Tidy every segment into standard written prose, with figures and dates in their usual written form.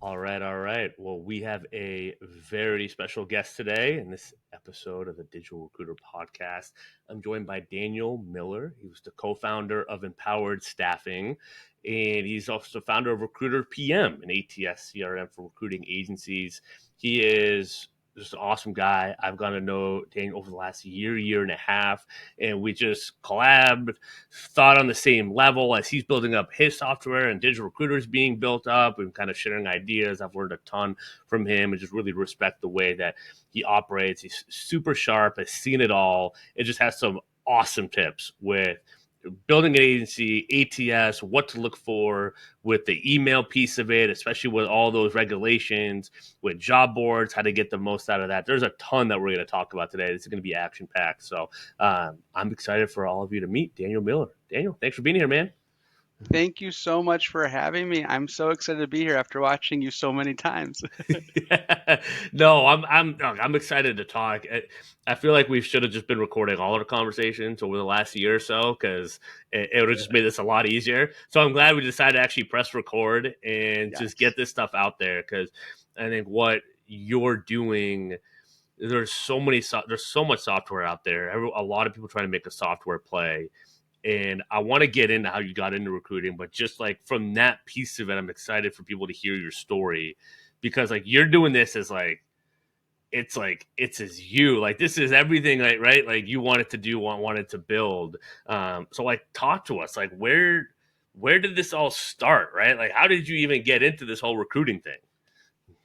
All right, all right. Well, we have a very special guest today in this episode of the Digital Recruiter Podcast. I'm joined by Daniel Miller. He was the co-founder of Empowered Staffing, and he's also founder of RecruiterPM, an ATS CRM for recruiting agencies. He is just an awesome guy. I've gotten to know Daniel over the last year and a half, and we just collabed, thought on the same level as he's building up his software and digital recruiters being built up and kind of sharing ideas. I've learned a ton from him and just really respect the way that he operates. He's super sharp, has seen it all. It just has some awesome tips with building an agency, ATS, what to look for with the email piece of it, especially with all those regulations, with job boards, how to get the most out of that. There's a ton that we're going to talk about today. This is going to be action packed. So I'm excited for all of you to meet Daniel Miller. Daniel, thanks for being here, man. Thank you so much for having me. I'm so excited to be here after watching you so many times. No, I'm excited to talk. I feel like we should have just been recording all our conversations over the last year or so because it would have just made this a lot easier. So I'm glad we decided to actually press record and just Yes. get this stuff out there because I think what you're doing, there's so much software out there. A lot of people trying to make a software play, and I want to get into how you got into recruiting, but just like from that piece of it, I'm excited for people to hear your story because like you're doing this as like it's as you, like this is everything, like right, like you wanted to do, wanted to build. So like talk to us, like where did this all start, right? Like how did you even get into this whole recruiting thing?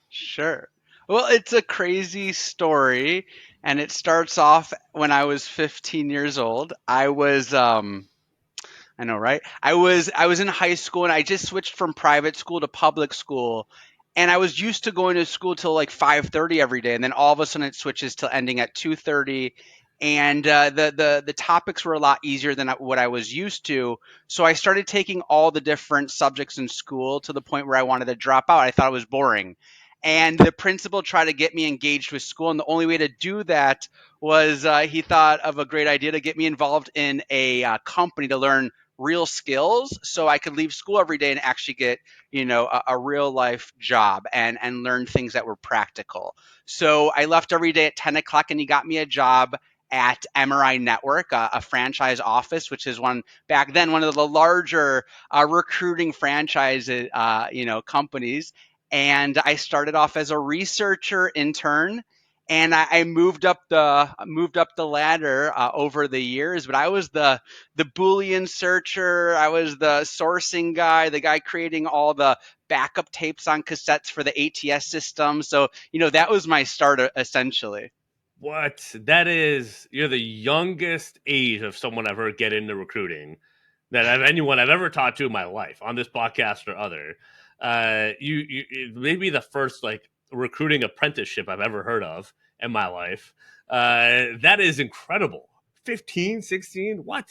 Sure. Well, it's a crazy story, and it starts off when I was 15 years old. I know, right? I was in high school and I just switched from private school to public school. And I was used to going to school till like 5:30 every day, and then all of a sudden it switches to ending at 2:30. And the topics were a lot easier than what I was used to. So I started taking all the different subjects in school to the point where I wanted to drop out. I thought it was boring. And the principal tried to get me engaged with school, and the only way to do that was he thought of a great idea to get me involved in a company to learn real skills so I could leave school every day and actually get, a real life job and learn things that were practical. So I left every day at 10 o'clock and he got me a job at MRINetwork, a franchise office, which is back then one of the larger recruiting franchise, companies. And I started off as a researcher intern, and I moved up the ladder over the years. But I was the Boolean searcher. I was the sourcing guy, the guy creating all the backup tapes on cassettes for the ATS system. So, that was my start essentially. What? That is, you're the youngest age of someone I've ever get into recruiting that anyone I've ever talked to in my life on this podcast or other. You maybe the first like recruiting apprenticeship I've ever heard of in my life. That is incredible. 15, 16. What?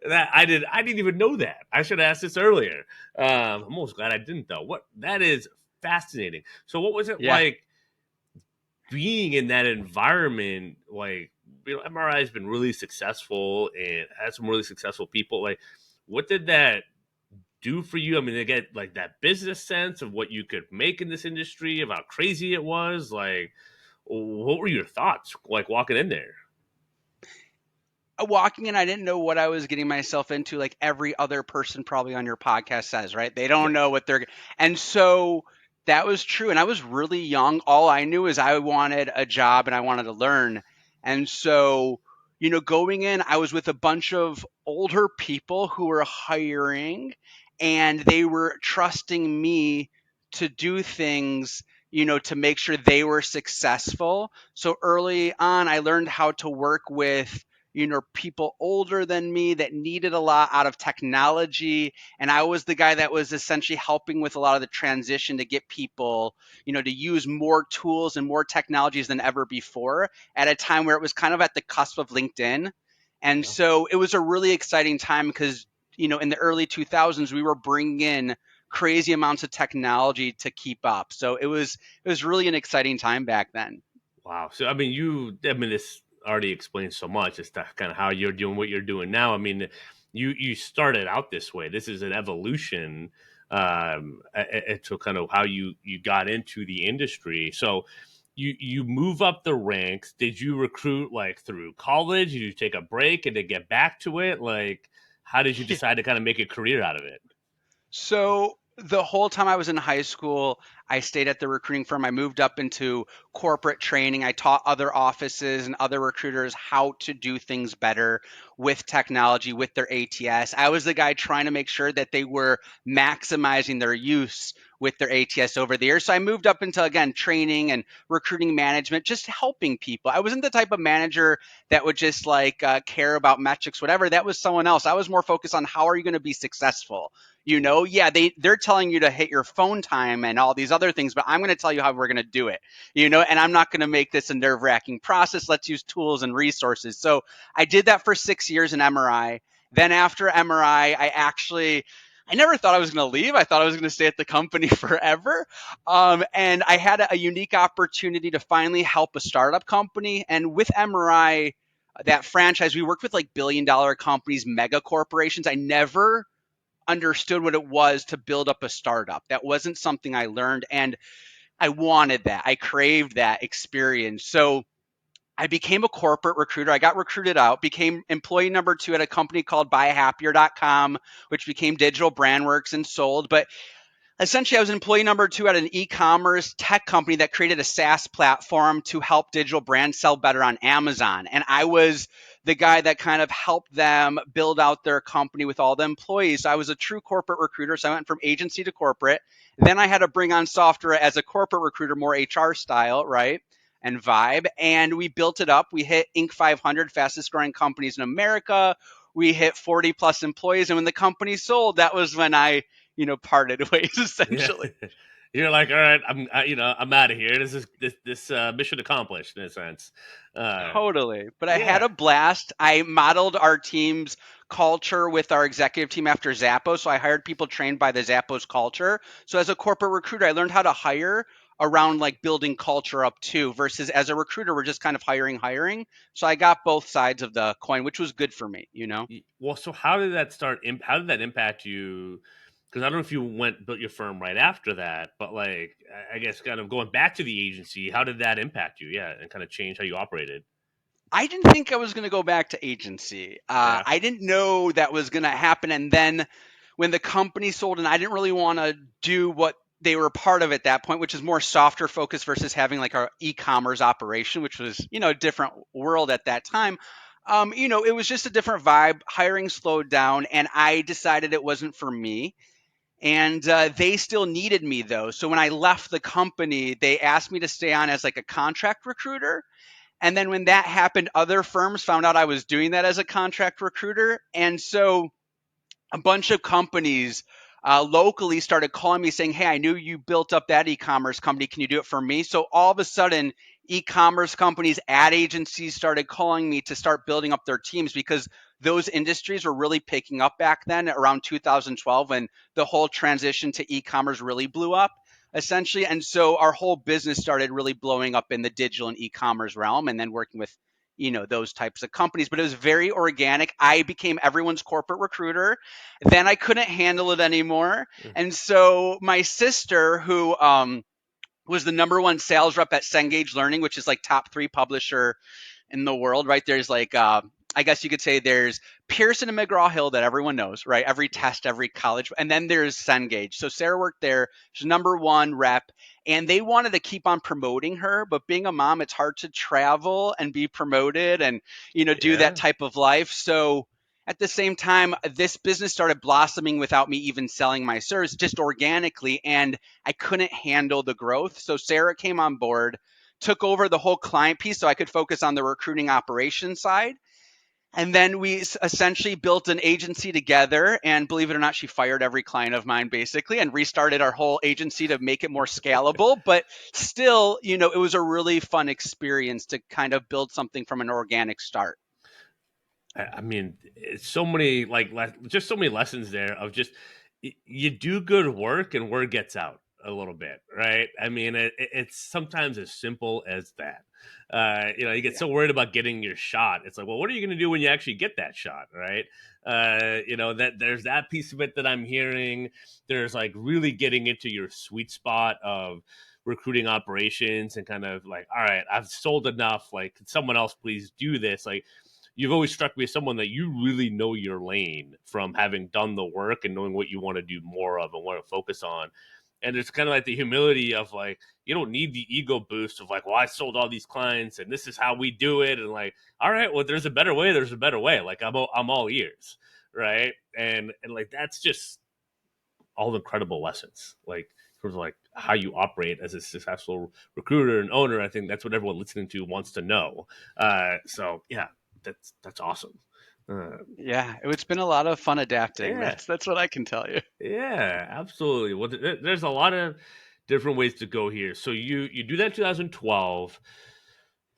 That I didn't even know that. I should have asked this earlier. I'm almost glad I didn't though. What, that is fascinating. So what was it Yeah. like being in that environment? Like, MRI has been really successful and had some really successful people. Like, what did that do for you? I mean, they get like that business sense of what you could make in this industry, of how crazy it was. Like, what were your thoughts like walking in there? Walking in, I didn't know what I was getting myself into, like every other person probably on your podcast says, right? They Yeah. don't know what they're, and so that was true. And I was really young. All I knew is I wanted a job and I wanted to learn. And so, going in, I was with a bunch of older people who were hiring, and they were trusting me to do things, to make sure they were successful. So early on, I learned how to work with, people older than me that needed a lot out of technology. And I was the guy that was essentially helping with a lot of the transition to get people, to use more tools and more technologies than ever before at a time where it was kind of at the cusp of LinkedIn. And Yeah. so it was a really exciting time because, in the early 2000s, we were bringing in crazy amounts of technology to keep up. So it was really an exciting time back then. Wow. So I mean, this already explains so much as to kind of how you're doing what you're doing now. I mean, you started out this way. This is an evolution. to kind of how you got into the industry. So you move up the ranks. Did you recruit like through college? Did you take a break and then get back to it? Like, how did you decide to kind of make a career out of it? So the whole time I was in high school, I stayed at the recruiting firm. I moved up into corporate training. I taught other offices and other recruiters how to do things better with technology, with their ATS. I was the guy trying to make sure that they were maximizing their use with their ATS over the years. So I moved up into, again, training and recruiting management, just helping people. I wasn't the type of manager that would just care about metrics, whatever. That was someone else. I was more focused on how are you going to be successful. Yeah, they're telling you to hit your phone time and all these other things, but I'm going to tell you how we're going to do it. And I'm not going to make this a nerve-wracking process. Let's use tools and resources. So I did that for 6 years in MRI. Then after MRI, I never thought I was going to leave. I thought I was going to stay at the company forever. And I had a unique opportunity to finally help a startup company. And with MRI, that franchise, we worked with like billion-dollar companies, mega corporations. I never understood what it was to build up a startup. That wasn't something I learned, and I wanted that. I craved that experience. So I became a corporate recruiter. I got recruited out, became employee number 2 at a company called buyhappier.com, which became Digital Brandworks and sold. But essentially, I was employee number 2 at an e-commerce tech company that created a SaaS platform to help digital brands sell better on Amazon. And I was the guy that kind of helped them build out their company with all the employees. So I was a true corporate recruiter. So I went from agency to corporate. Then I had to bring on software as a corporate recruiter, more HR style, right? And vibe. And we built it up. We hit Inc. 500, fastest growing companies in America. We hit 40 plus employees. And when the company sold, that was when I parted ways Yeah. essentially. You're like, all right, I'm out of here. This mission accomplished in a sense. Uh, Totally. But I had yeah. a blast. I modeled our team's culture with our executive team after Zappos. So I hired people trained by the Zappos culture. So as a corporate recruiter, I learned how to hire around like building culture up too, versus as a recruiter, we're just kind of hiring. So I got both sides of the coin, which was good for me. Well, so how did that start? How did that impact you? Because I don't know if you went built your firm right after that, but like I guess kind of going back to the agency, how did that impact you? Yeah, and kind of change how you operated. I didn't think I was going to go back to agency. Yeah. I didn't know that was going to happen. And then when the company sold, and I didn't really want to do what they were part of at that point, which is more software focused versus having like our e-commerce operation, which was, a different world at that time. It was just a different vibe. Hiring slowed down, and I decided it wasn't for me. And they still needed me though. So when I left the company, they asked me to stay on as like a contract recruiter. And then when that happened, other firms found out I was doing that as a contract recruiter. And so a bunch of companies locally started calling me saying, "Hey, I knew you built up that e-commerce company. Can you do it for me?" So all of a sudden, e-commerce companies, ad agencies started calling me to start building up their teams because those industries were really picking up back then around 2012 when the whole transition to e-commerce really blew up essentially. And so our whole business started really blowing up in the digital and e-commerce realm and then working with those types of companies, but it was very organic. I became everyone's corporate recruiter. Then I couldn't handle it anymore. Mm. And so my sister, who was the number one sales rep at Cengage Learning, which is like top 3 publisher in the world, right? There's like, I guess you could say there's Pearson and McGraw Hill that everyone knows, right? Every test, every college, and then there's Cengage. So Sarah worked there. She's number 1 rep, and they wanted to keep on promoting her. But being a mom, it's hard to travel and be promoted and do that Yeah. type of life. So at the same time, this business started blossoming without me even selling my service, just organically, and I couldn't handle the growth. So Sarah came on board, took over the whole client piece so I could focus on the recruiting operations side. And then we essentially built an agency together. And believe it or not, she fired every client of mine basically and restarted our whole agency to make it more scalable. But still, it was a really fun experience to kind of build something from an organic start. I mean, it's so many just so many lessons there of just you do good work and word gets out. a little bit, right? I mean, it's sometimes as simple as that. You get Yeah. so worried about getting your shot. It's like, well, what are you going to do when you actually get that shot, right? That there's that piece of it that I'm hearing. There's like really getting into your sweet spot of recruiting operations and kind of like, all right, I've sold enough. Like, could someone else please do this? Like, you've always struck me as someone that you really know your lane from having done the work and knowing what you want to do more of and want to focus on. And it's kind of like the humility of like, you don't need the ego boost of like, well, I sold all these clients and this is how we do it. And like, all right, well, there's a better way. There's a better way. Like I'm all ears. Right. And like, that's just all incredible lessons. Like, sort of like how you operate as a successful recruiter and owner. I think that's what everyone listening to wants to know. So yeah, that's awesome. Uh, Yeah, it's been a lot of fun adapting. yeah, That's what I can tell you. yeah, absolutely. Well, there's a lot of different ways to go here. So you do that in 2012.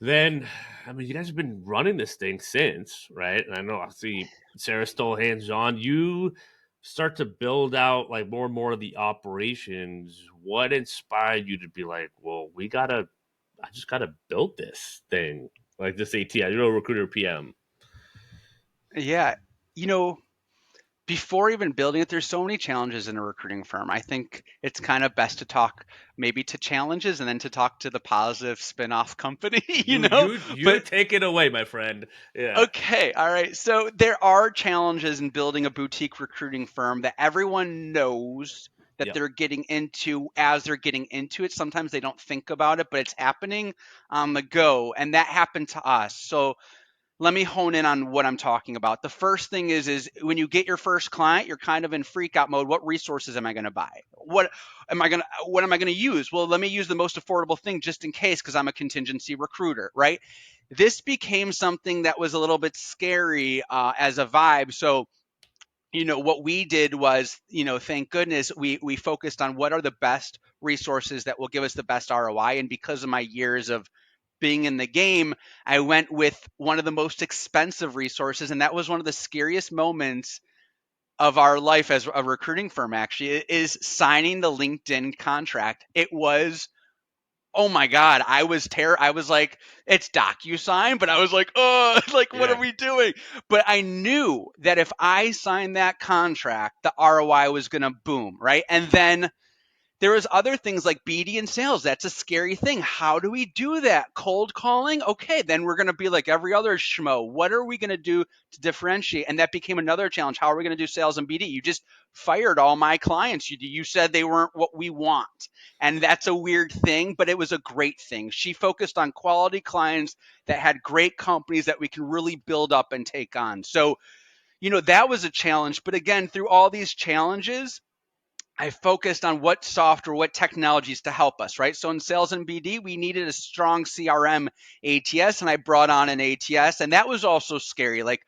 Then, I mean, you guys have been running this thing since, right? And I know I see Sarah's still hands on. You start to build out like more and more of the operations. What inspired you to be like, well, I just gotta build this thing like this ATS, Recruiter PM. Yeah, you know, before even building it, there's so many challenges in a recruiting firm. I think it's kind of best to talk maybe to challenges and then to talk to the positive spin-off company, You But take it away, my friend. Yeah. okay, all right. So there are challenges in building a boutique recruiting firm that everyone knows that Yep. they're getting into as they're getting into it. Sometimes they don't think about it, but it's happening on the go. And that happened to us. So let me hone in on what I'm talking about. The first thing is when you get your first client, you're kind of in freak out mode. What resources am I going to buy? What am I going to use? Well, let me use the most affordable thing just in case because I'm a contingency recruiter, right? This became something that was a little bit scary as a vibe. So what we did was, thank goodness we focused on what are the best resources that will give us the best ROI. And because of my years of being in the game, I went with one of the most expensive resources, and that was one of the scariest moments of our life as a recruiting firm. Actually, is signing the LinkedIn contract. It was, oh my god, I was like, it's DocuSign, but I was like, oh, like what are Yeah. we doing? But I knew that if I signed that contract, the ROI was going to boom, right? And then there was other things like BD and sales. That's a scary thing. How do we do that? Cold calling? Okay, then we're going to be like every other schmo. What are we going to do to differentiate? And that became another challenge. How are we going to do sales and BD? You just fired all my clients. You said they weren't what we want. And that's a weird thing, but it was a great thing. She focused on quality clients that had great companies that we can really build up and take on. So, that was a challenge. But again, through all these challenges, I focused on what software, what technologies to help us, right? So in sales and BD, we needed a strong CRM ATS, and I brought on an ATS, and that was also scary, like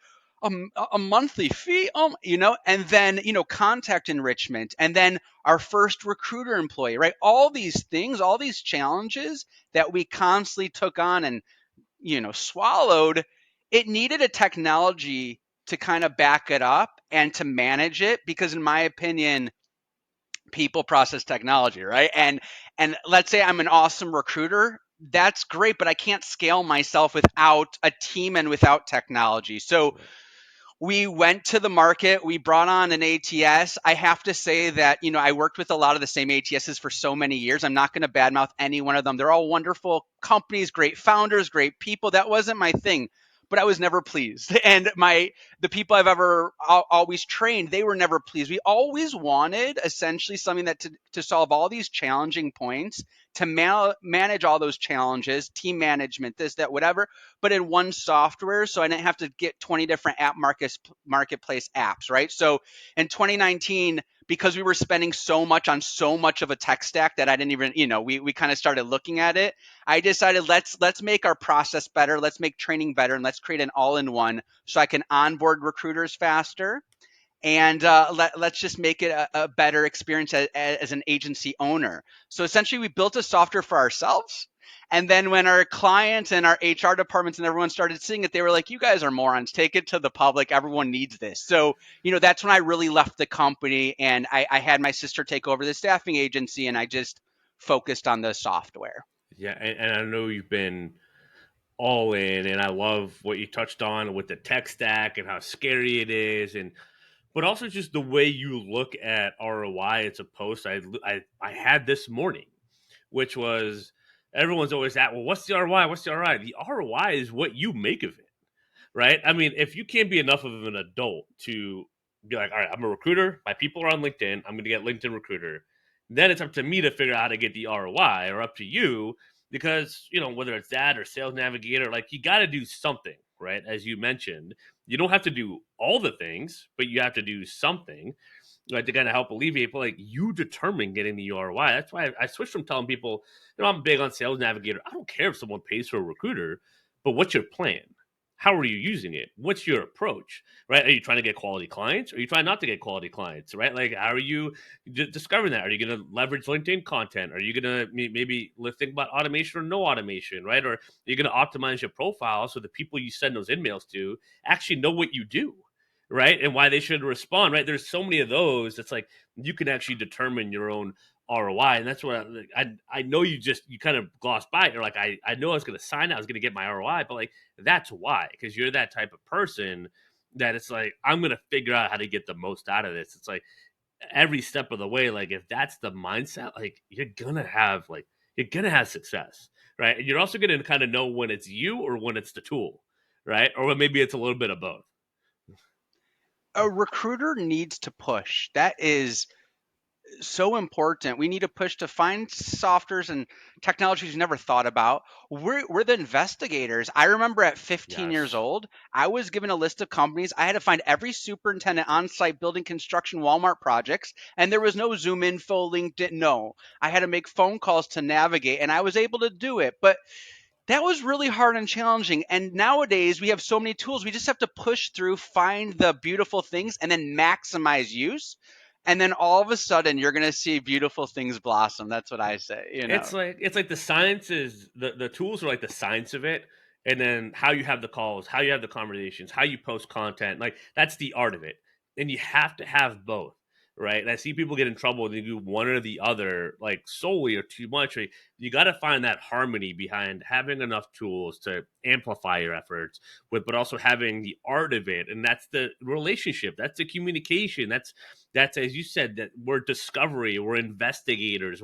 a monthly fee, and then, contact enrichment, and then our first recruiter employee, right? All these things, all these challenges that we constantly took on and, swallowed, it needed a technology to kind of back it up and to manage it, because in my opinion, people process technology, right? And let's say I'm an awesome recruiter, that's great, but I can't scale myself without a team and without technology. So Right. we went to the market, we brought on an ATS. I have to say that, I worked with a lot of the same ATSs for so many years. I'm not going to badmouth any one of them. They're all wonderful companies, great founders, great people. That wasn't my thing, but I was never pleased. And the people I've ever always trained, they were never pleased. We always wanted essentially something that to solve all these challenging points, to manage all those challenges, team management, this, that, whatever, but in one software, so I didn't have to get 20 different marketplace apps, right? So in 2019, because we were spending so much on so much of a tech stack that I didn't even, we kind of started looking at it. I decided let's make our process better, let's make training better, and let's create an all-in-one so I can onboard recruiters faster and let's just make it a better experience as an agency owner. So essentially, we built a software for ourselves. And then when our clients and our HR departments and everyone started seeing it, they were like, you guys are morons. Take it to the public. Everyone needs this. So, that's when I really left the company, and I had my sister take over the staffing agency, and I just focused on the software. Yeah, and I know you've been all in, and I love what you touched on with the tech stack and how scary it is, and but also just the way you look at ROI. It's a post I had this morning, which was everyone's always at, well, what's the ROI? What's the ROI? The ROI is what you make of it, right? I mean, if you can't be enough of an adult to be like, all right, I'm a recruiter, my people are on LinkedIn, I'm going to get LinkedIn Recruiter, then it's up to me to figure out how to get the ROI, or up to you, because, whether it's that or Sales Navigator, like you got to do something, right? As you mentioned, you don't have to do all the things, but you have to do something, right, to kind of help alleviate. But like you determine getting the ROI. That's why I switched from telling people, I'm big on Sales Navigator. I don't care if someone pays for a recruiter, but what's your plan? How are you using it? What's your approach? Right? Are you trying to get quality clients? Or are you trying not to get quality clients? Right? Like, how are you discovering that? Are you going to leverage LinkedIn content? Are you going to maybe think about automation or no automation? Right? Or are you going to optimize your profile so the people you send those emails to actually know what you do? Right? And why they should respond, right? There's so many of those. It's like you can actually determine your own ROI. And that's what I know you kind of glossed by it. You're like, I know I was going to sign, I was going to get my ROI, but like, that's why, because you're that type of person that it's like, I'm going to figure out how to get the most out of this. It's like every step of the way, like if that's the mindset, like you're going to have success, right? And you're also going to kind of know when it's you or when it's the tool, right? Or maybe it's a little bit of both. A recruiter needs to push. That is so important. We need to push to find softwares and technologies we never thought about. We're the investigators. I remember at 15 years Yes. old, I was given a list of companies. I had to find every superintendent on site building construction Walmart projects, and there was no Zoom info, LinkedIn. No, I had to make phone calls to navigate, and I was able to do it. But that was really hard and challenging. And nowadays, we have so many tools. We just have to push through, find the beautiful things, and then maximize use. And then all of a sudden, you're going to see beautiful things blossom. That's what I say. It's like the science is the tools are like the science of it, and then how you have the calls, how you have the conversations, how you post content, like that's the art of it. And you have to have both, right? And I see people get in trouble when they do one or the other, like solely or too much. Right? You got to find that harmony behind having enough tools to amplify your efforts, but also having the art of it, and that's the relationship, that's the communication, that's as you said, that we're discovery, we're investigators,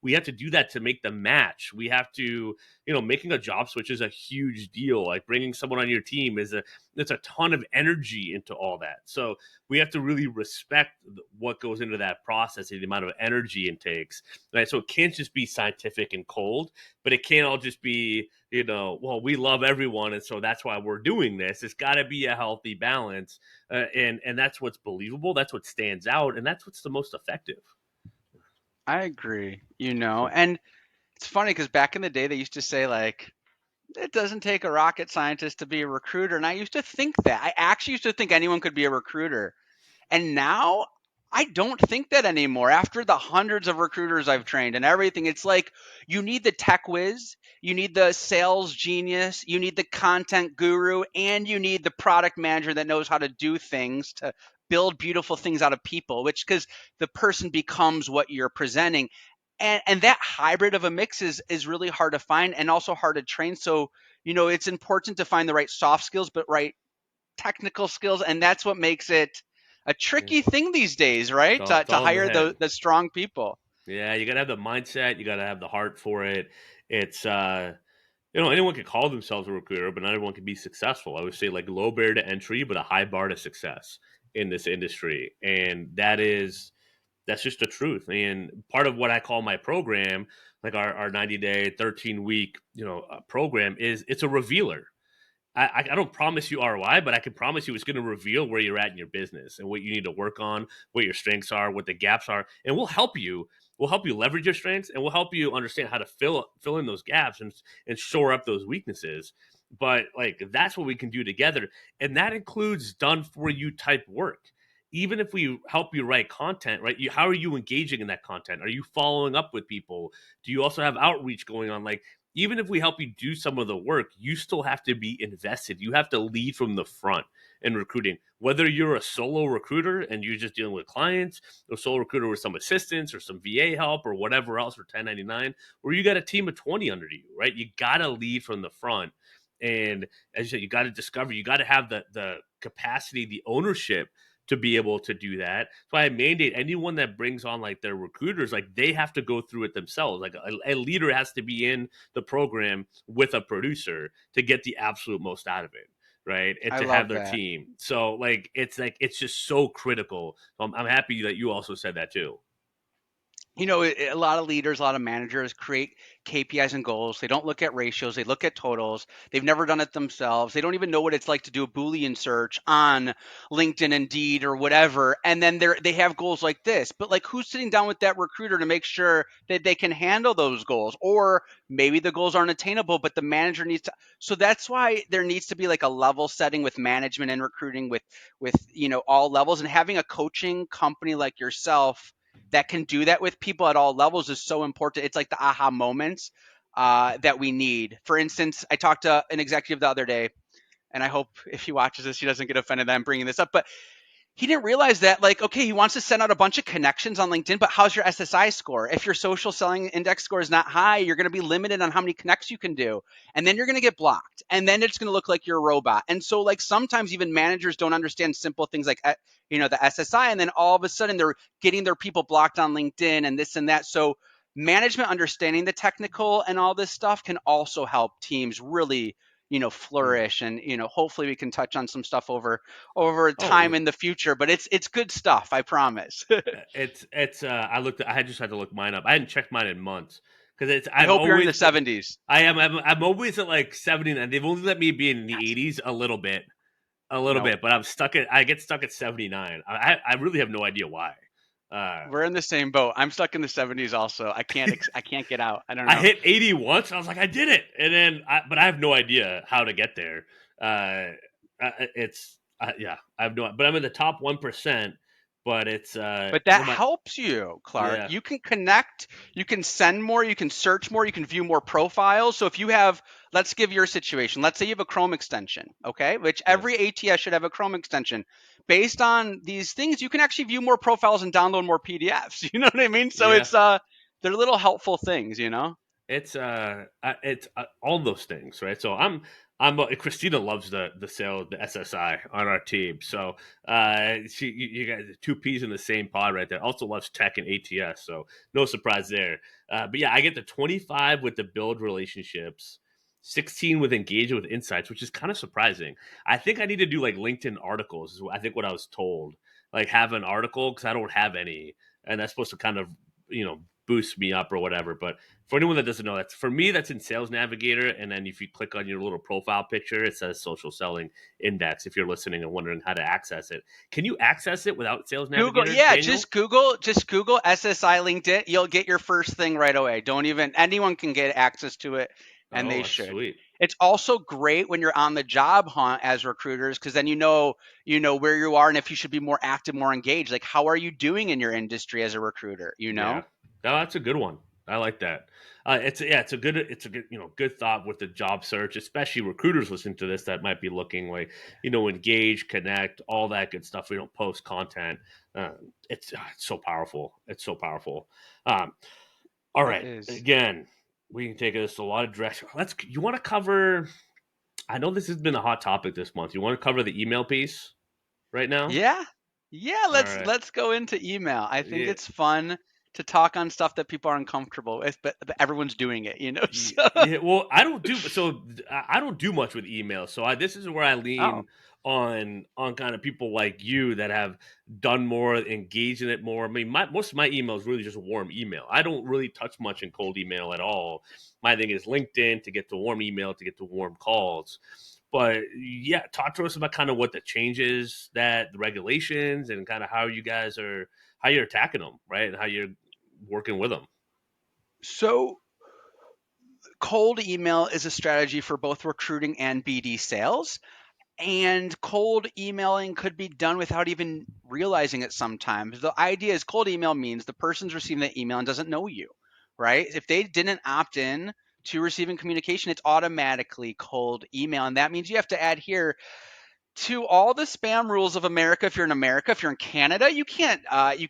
we have to do that to make the match. We have to, making a job switch is a huge deal. Like bringing someone on your team it's a ton of energy into all that. So we have to really respect what goes into that process and the amount of energy it takes. Right. So it can't just be scientific and cold, but it can't all just be, well, we love everyone. And so that's why we're doing this. It's got to be a healthy balance. And that's what's believable. That's what stands out. And that's what's the most effective. I agree. And it's funny because back in the day, they used to say, like, it doesn't take a rocket scientist to be a recruiter. And I used to think that. I actually used to think anyone could be a recruiter. And now I don't think that anymore. After the hundreds of recruiters I've trained and everything, it's like you need the tech whiz, you need the sales genius, you need the content guru, and you need the product manager that knows how to do things to build beautiful things out of people, which because the person becomes what you're presenting. And that hybrid of a mix is really hard to find and also hard to train. So, it's important to find the right soft skills, but right technical skills, and that's what makes it a Yeah. tricky thing these days, right? It's all, To, it's to all in the hire head. the strong people. Yeah, you gotta have the mindset. You gotta have the heart for it. It's anyone can call themselves a recruiter, but not everyone can be successful. I would say like low barrier to entry, but a high bar to success in this industry, and that's just the truth. And part of what I call my program, like our 90-day, 13-week, program, is it's a revealer. I don't promise you ROI, but I can promise you it's going to reveal where you're at in your business and what you need to work on, what your strengths are, what the gaps are, and we'll help you. We'll help you leverage your strengths, and we'll help you understand how to fill in those gaps and shore up those weaknesses. But like that's what we can do together, and that includes done for you type work. even if we help you write content, right? How are you engaging in that content? Are you following up with people? Do you also have outreach going on? Like, even if we help you do some of the work, you still have to be invested. You have to lead from the front in recruiting. Whether you're a solo recruiter and you're just dealing with clients, or solo recruiter with some assistance or some VA help or whatever else, or 1099, or you got a team of 20 under you, right? You got to lead from the front. And as you said, you got to discover, you got to have the capacity, the ownership to be able to do that. So I mandate anyone that brings on like their recruiters, like they have to go through it themselves. Like a leader has to be in the program with a producer to get the absolute most out of it, right? And I to have love their that. team. So like it's just so critical. So I'm happy that you also said that too. A lot of leaders, a lot of managers create KPIs and goals. They don't look at ratios, they look at totals. They've never done it themselves. They don't even know what it's like to do a Boolean search on LinkedIn, Indeed, or whatever. And then they have goals like this. But like, who's sitting down with that recruiter to make sure that they can handle those goals? Or maybe the goals aren't attainable, but the manager needs to. So that's why there needs to be like a level setting with management and recruiting with all levels, and having a coaching company like yourself that can do that with people at all levels is so important. It's like the aha moments that we need. For instance, I talked to an executive the other day, and I hope if he watches this, he doesn't get offended that I'm bringing this up. But he didn't realize that, like, okay, he wants to send out a bunch of connections on LinkedIn, but how's your SSI score? If your social selling index score is not high, you're going to be limited on how many connects you can do. And then you're going to get blocked. And then it's going to look like you're a robot. And so, like, sometimes even managers don't understand simple things like, the SSI. And then all of a sudden they're getting their people blocked on LinkedIn and this and that. So, management understanding the technical and all this stuff can also help teams really Mm. flourish. And hopefully we can touch on some stuff over Oh, time in the future, but it's good stuff, I promise. it's I just had to look mine up. I hadn't checked mine in months because it's I I've hope you're in the always been, 70s. I'm always at like 79. They've only let me be in the 80s a little Nope. bit, but I get stuck at 79. I really have no idea why. Uh, We're in the same boat. I'm stuck in the 70s also. I can't get out. I don't I know. hit 80 once. I was like, I did it, and then but I have no idea how to get there. It's yeah, I have no. But I'm in the top 1%. But it's But what that am I? helps you, Clark. Yeah, You can connect, you can send more, you can search more, you can view more profiles. So if you have, let's give your situation. Let's say you have a Chrome extension, okay? Which yeah, every ATS should have a Chrome extension. Based on these things, you can actually view more profiles and download more PDFs. You know what I mean? So yeah. they're little helpful things. It's all those things, right? So Christina loves the sale, the SSI on our team. So you guys, two peas in the same pod right there. Also loves tech and ATS. So no surprise there. But yeah, I get the 25 with the build relationships, 16 with engagement with insights, which is kind of surprising. I think I need to do like LinkedIn articles. I think what I was told, like have an article because I don't have any, and that's supposed to kind of boost me up or whatever. But for anyone that doesn't know, that's for me, that's in Sales Navigator. And then if you click on your little profile picture, it says Social Selling Index. If you're listening and wondering how to access it, can you access it without Sales Google, Navigator, yeah, Daniel? just Google SSI LinkedIn. You'll get your first thing right away. Don't even anyone can get access to it, and Oh, they that's should. sweet. It's also great when you're on the job hunt as recruiters because then you know where you are and if you should be more active, more engaged. Like how are you doing in your industry as a recruiter? Yeah, no, that's a good one. I like that. It's a good, good thought with the job search, especially recruiters listening to this that might be looking like, engage, connect, all that good stuff. We don't post content. Uh, it's so powerful. It's so powerful. Um, all It right, is. again, we can take this a lot of direction. You want to cover? I know this has been a hot topic this month. You want to cover the email piece right now? Yeah. Yeah, All let's right. let's go into email. I think Yeah. it's fun to talk on stuff that people are uncomfortable with, but everyone's doing it, So Yeah, well, I don't do so. I don't do much with email, so this is where I oh, lean on kind of people like you that have done more, engaged in it more. I mean, most of my email is really just warm email. I don't really touch much in cold email at all. My thing is LinkedIn to get to warm email to get to warm calls. But yeah, talk to us about kind of what the changes, that the regulations, and kind of how you're attacking them, right, and how you're working with them. so cold email is a strategy for both recruiting and BD sales. And cold emailing could be done without even realizing it sometimes. The idea is cold email means the person's receiving the email and doesn't know you, right? If they didn't opt in to receiving communication, it's automatically cold email. And that means you have to adhere to all the spam rules of America. If you're in America, if you're in Canada, you can't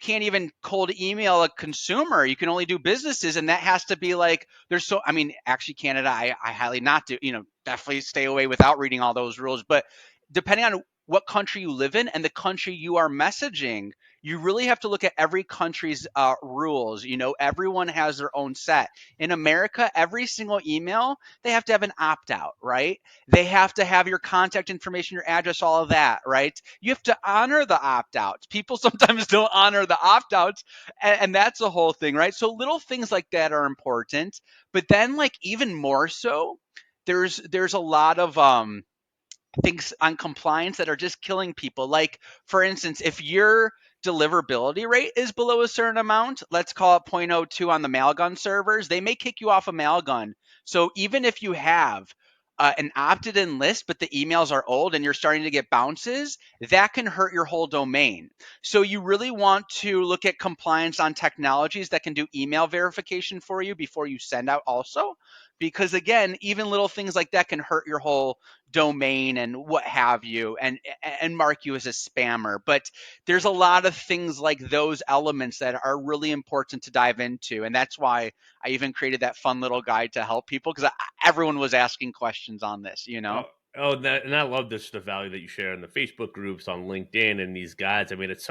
even cold email a consumer. You can only do businesses, and that has to be like there's so. I mean, actually, Canada, I highly not do. Definitely stay away without reading all those rules. But depending on what country you live in and the country you are messaging, you really have to look at every country's rules. Everyone has their own set. In America, every single email they have to have an opt out, right? They have to have your contact information, your address, all of that, right? You have to honor the opt outs. People sometimes don't honor the opt outs, and that's the whole thing, right? So little things like that are important, but then like even more so, there's a lot of things on compliance that are just killing people. Like, for instance, if your deliverability rate is below a certain amount, let's call it zero point zero 0.02 on the Mailgun servers, they may kick you off of Mailgun. So even if you have an opted in list, but the emails are old and you're starting to get bounces, that can hurt your whole domain. So you really want to look at compliance on technologies that can do email verification for you before you send out also. Because again, even little things like that can hurt your whole domain and what have you, and mark you as a spammer. But there's a lot of things like those elements that are really important to dive into, and that's why I even created that fun little guide to help people, because everyone was asking questions on this. Oh, and I love this the value that you share in the Facebook groups on LinkedIn and these guides. I mean, it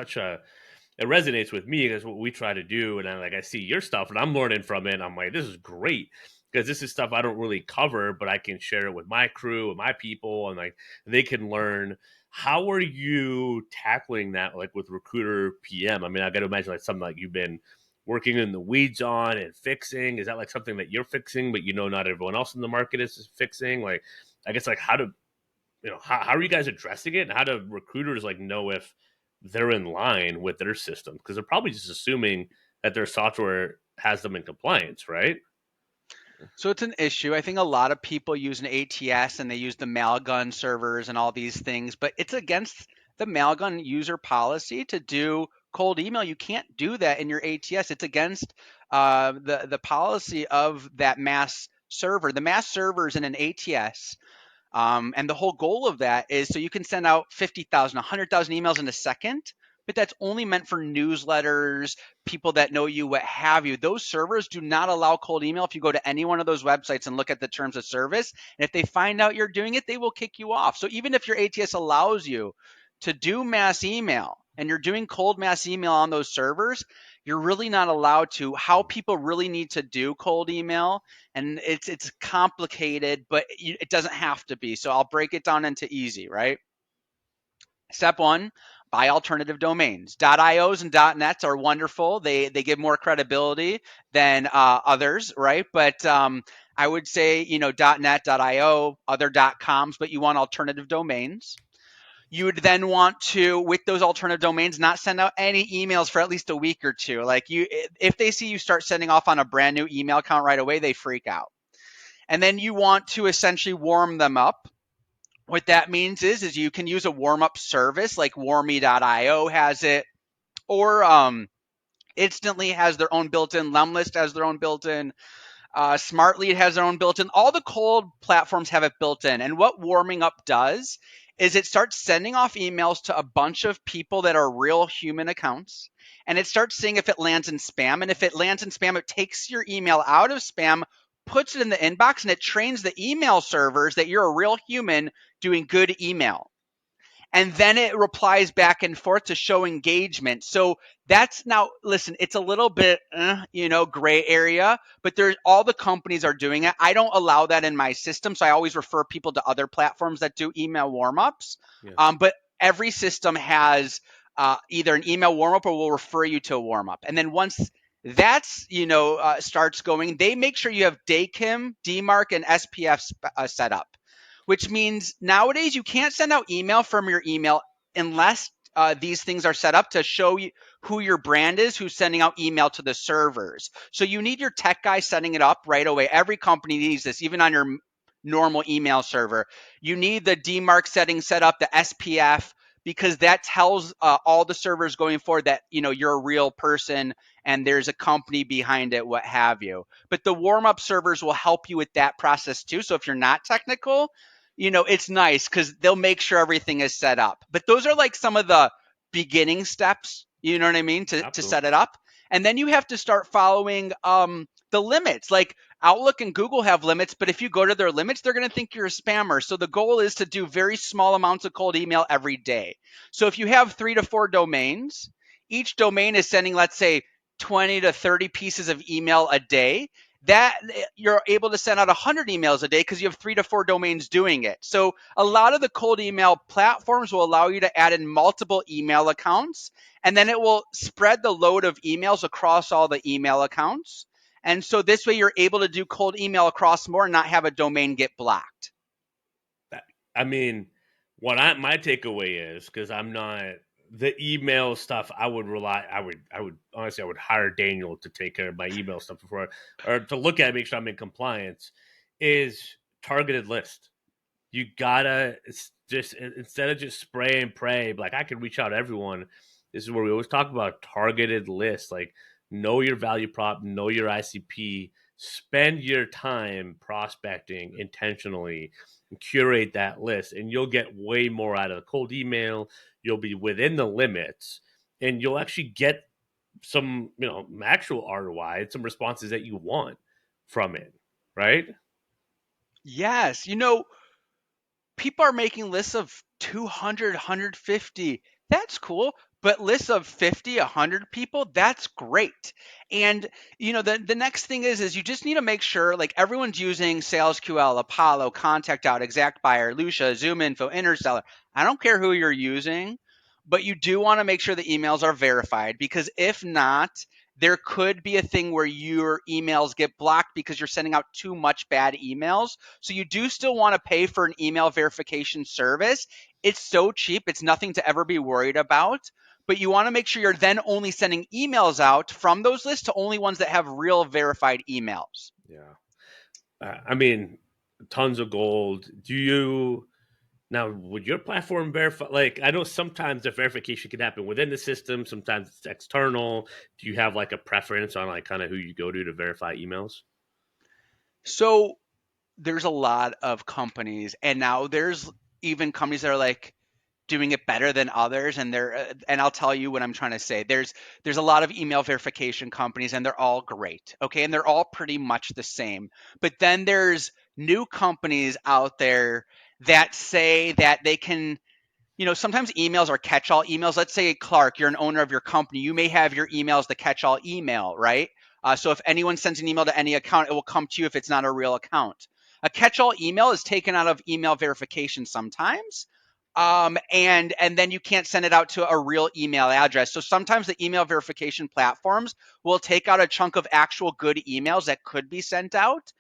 resonates with me because what we try to do, and I see your stuff, and I'm learning from it. And I'm like, this is great because this is stuff I don't really cover, but I can share it with my crew and my people, and like they can learn. How are you tackling that, like with Recruiter PM? I mean, I got to imagine like something like you've been working in the weeds on and fixing. Is that like something that you're fixing, but not everyone else in the market is fixing? Like, I guess like how are you guys addressing it, and how do recruiters like know if they're in line with their system, because they're probably just assuming that their software has them in compliance, right? So it's an issue. I think a lot of people use an ATS and they use the Mailgun servers and all these things, but it's against the Mailgun user policy to do cold email. You can't do that in your ATS. It's against the policy of that mass server. The mass servers in an ATS, and the whole goal of that is so you can send out 50,000, 100,000 emails in a second, but that's only meant for newsletters, people that know you, what have you. Those servers do not allow cold email. If you go to any one of those websites and look at the terms of service, and if they find out you're doing it, they will kick you off. So even if your ATS allows you to do mass email and you're doing cold mass email on those servers, you're really not allowed to. How people really need to do cold email, and it's complicated, but it doesn't have to be. So I'll break it down into easy, right? Step one, buy alternative domains. .ios and .nets are wonderful. They give more credibility than others, right? But I would say .net, .io, other .coms, but you want alternative domains. You would then want to, with those alternative domains, not send out any emails for at least a week or two. Like if they see you start sending off on a brand new email account right away, they freak out. And then you want to essentially warm them up. What that means is you can use a warm up service like warmy.io has it, or Instantly has their own built-in, Lemlist has their own built-in, Smartlead has their own built-in. All the cold platforms have it built in. And what warming up does is it starts sending off emails to a bunch of people that are real human accounts. And it starts seeing if it lands in spam. And if it lands in spam, it takes your email out of spam, puts it in the inbox, and it trains the email servers that you're a real human doing good email, and then it replies back and forth to show engagement. So that's now, listen, it's a little bit, gray area, but there's all the companies are doing it. I don't allow that in my system, so I always refer people to other platforms that do email warmups. Yeah. But every system has either an email warmup or will refer you to a warmup, and then once that's starts going, they make sure you have DKIM, DMARC, and SPF set up, which means nowadays you can't send out email from your email unless these things are set up to show you who your brand is, who's sending out email to the servers. So you need your tech guy setting it up right away. Every company needs this, even on your normal email server. You need the DMARC setting set up, the SPF, because that tells all the servers going forward that you're a real person and there's a company behind it, what have you. But the warm up servers will help you with that process too. So if you're not technical, it's nice because they'll make sure everything is set up. But those are like some of the beginning steps, you know what I mean, to set Absolutely. it up. And then you have to start following the limits. Like Outlook and Google have limits, but if you go to their limits, they're going to think you're a spammer. So the goal is to do very small amounts of cold email every day. So if you have 3 to 4 domains, each domain is sending, let's say, 20 to 30 pieces of email a day. That you're able to send out 100 emails a day because you have 3 to 4 domains doing it. So a lot of the cold email platforms will allow you to add in multiple email accounts, and then it will spread the load of emails across all the email accounts. And so this way you're able to do cold email across more and not have a domain get blocked. I mean, my takeaway is, because I'm not the email stuff. I would rely. I would honestly. I would hire Daniel to take care of my email stuff before, or to look at it, make sure I'm in compliance. Is targeted list. You gotta just, instead of just spray and pray, like I can reach out to everyone. This is where we always talk about targeted lists. Like, know your value prop, know your ICP, spend your time prospecting intentionally, and curate that list, and you'll get way more out of the cold email. You'll be within the limits, and you'll actually get some, actual ROI, some responses that you want from it, right? Yes, people are making lists of 200, 150. That's cool. But lists of 50, 100 people, that's great. And the next thing is you just need to make sure like everyone's using SalesQL, Apollo, Contact Out, Exact Buyer, Lucia, Zoom Info, Interstellar. I don't care who you're using, but you do want to make sure the emails are verified because if not, there could be a thing where your emails get blocked because you're sending out too much bad emails. So you do still want to pay for an email verification service. It's so cheap, it's nothing to ever be worried about. But you want to make sure you're then only sending emails out from those lists to only ones that have real verified emails. Yeah. I mean, tons of gold. Do you now, would your platform verify? Like, I know sometimes the verification can happen within the system, sometimes it's external. Do you have like a preference on like kind of who you go to verify emails? So there's a lot of companies, and now there's even companies that are like doing it better than others, and and I'll tell you what I'm trying to say. There's a lot of email verification companies, and they're all great, okay, and they're all pretty much the same. But then there's new companies out there that say that they can, sometimes emails are catch-all emails. Let's say, Clark, you're an owner of your company. You may have your emails the catch-all email, right? So if anyone sends an email to any account, it will come to you if it's not a real account. A catch-all email is taken out of email verification sometimes, and then you can't send it out to a real email address. So sometimes the email verification platforms will take out a chunk of actual good emails that could be sent out.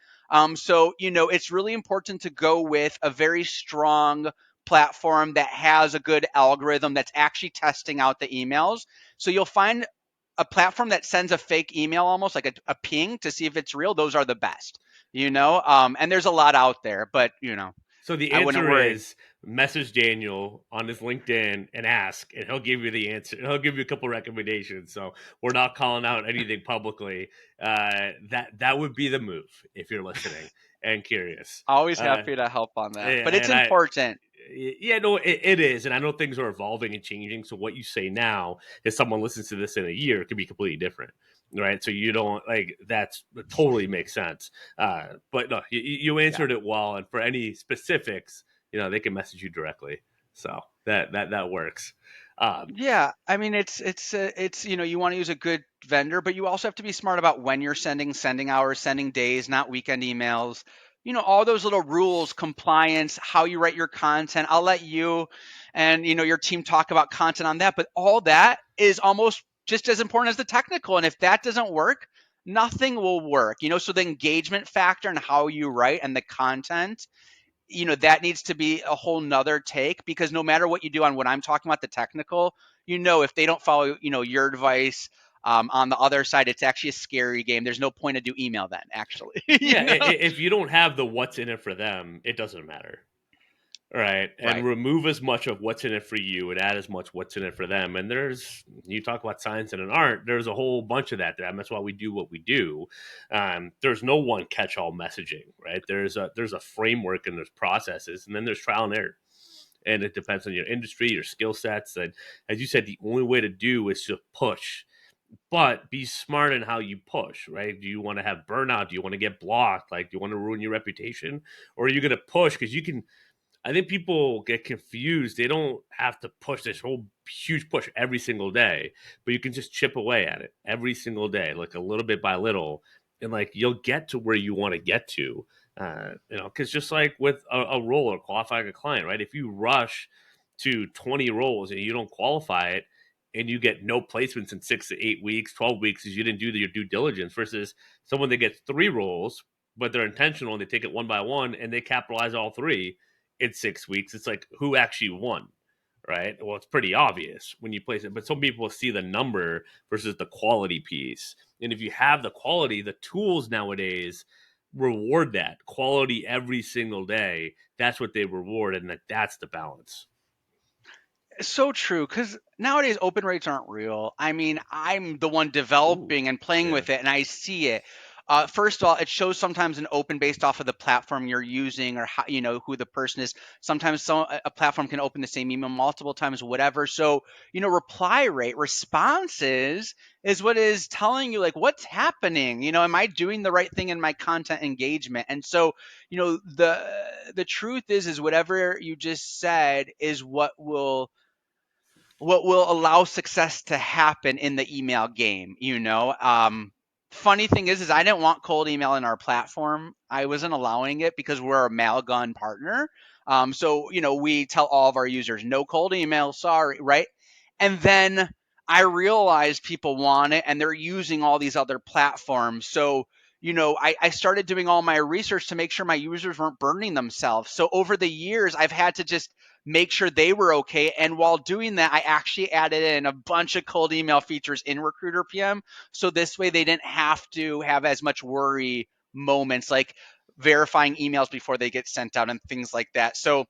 So it's really important to go with a very strong platform that has a good algorithm that's actually testing out the emails. So you'll find a platform that sends a fake email, almost like a ping, to see if it's real. Those are the best, and there's a lot out there, but So the I wouldn't answer worry. is message Daniel on his LinkedIn and ask, and he'll give you the answer. He'll give you a couple recommendations. So we're not calling out anything publicly. That would be the move if you're listening and curious. Always Uh, happy to help on that, but it's and important. yeah, no, it is, and I know things are evolving and changing. So what you say now, if someone listens to this in a year, it could be completely different, right? So you don't like that totally makes sense. But no, you Yeah. answered it well, and for any specifics, they can message you directly. So that works. Um, Yeah, I mean it's you want to use a good vendor, but you also have to be smart about when you're sending hours, sending days, not weekend emails. All those little rules, compliance, how you write your content. I'll let you and your team talk about content on that, but all that is almost just as important as the technical. And if that doesn't work, nothing will work. So the engagement factor and how you write and the content, that needs to be a whole nother take because no matter what you do on what I'm talking about, the technical, if they don't follow, your advice, On the other side, it's actually a scary game. There's no point to do email then, actually. Yeah, You know? if you don't have the what's in it for them, it doesn't matter. Right. And Right. remove as much of what's in it for you and add as much what's in it for them. And you talk about science and an art, there's a whole bunch of that. That's why we do what we do. There's no one catch all messaging, right? There's a framework and there's processes, and then there's trial and error. And it depends on your industry, your skill sets. And as you said, the only way to do is to push, but be smart in how you push, right? Do you want to have burnout? Do you want to get blocked? Like, do you want to ruin your reputation? Or are you going to push? Because you can, I think people get confused. They don't have to push this whole huge push every single day, but you can just chip away at it every single day, like a little bit by little, and like you'll get to where you want to get to. Because just like with a role or qualifying a client, right? If you rush to 20 roles and you don't qualify it, and you get no placements in 6 to 8 weeks, 12 weeks, because you didn't do your due diligence, versus someone that gets 3 roles, but they're intentional and they take it one by one and they capitalize all three in 6 weeks. It's like, who actually won, right? Well, it's pretty obvious when you place it, but some people see the number versus the quality piece. And if you have the quality, the tools nowadays reward that quality every single day. That's what they reward, and that's the balance. So true, because nowadays open rates aren't real. I mean, I'm the one Ooh, developing and playing yeah. with it, and I see it. First of all, it shows sometimes an open based off of the platform you're using or how, who the person is. Sometimes a platform can open the same email multiple times, whatever. So, reply rate, responses is what is telling you like what's happening. Am I doing the right thing in my content engagement? And so, the truth is whatever you just said is what will allow success to happen in the email game. Funny thing is I didn't want cold email in our platform. I wasn't allowing it because we're a Malgun partner. So we tell all of our users no cold email, sorry, right? And then I realized people want it and they're using all these other platforms. So I started doing all my research to make sure my users weren't burning themselves. So over the years, I've had to just make sure they were okay. And while doing that, I actually added in a bunch of cold email features in RecruiterPM. So this way they didn't have to have as much worry moments like verifying emails before they get sent out and things like that. So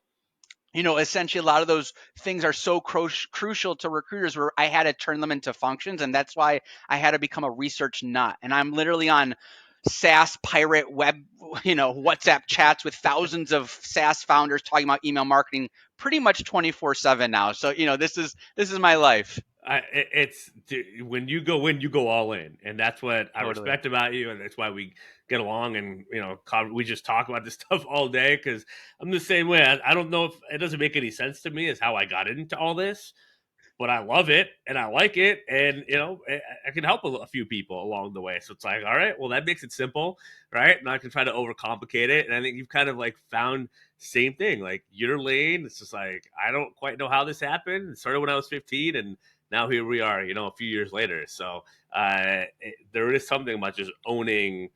essentially a lot of those things are so crucial to recruiters where I had to turn them into functions. And that's why I had to become a research nut. And I'm literally on SaaS pirate web, WhatsApp chats with thousands of SaaS founders talking about email marketing pretty much 24/7 now. So, this is my life. It's when you go in, you go all in, and that's what I Totally. respect about you, and that's why we get along, and we just talk about this stuff all day because I'm the same way. I don't know if it doesn't make any sense to me as how I got into all this, but I love it and I like it, and I can help a few people along the way. So it's like, all right, well, that makes it simple, right? And I can try to overcomplicate it, and I think you've kind of like found same thing, like your lane. It's just like I don't quite know how this happened. It started when I was 15, and now here we are, a few years later. So there is something about just owning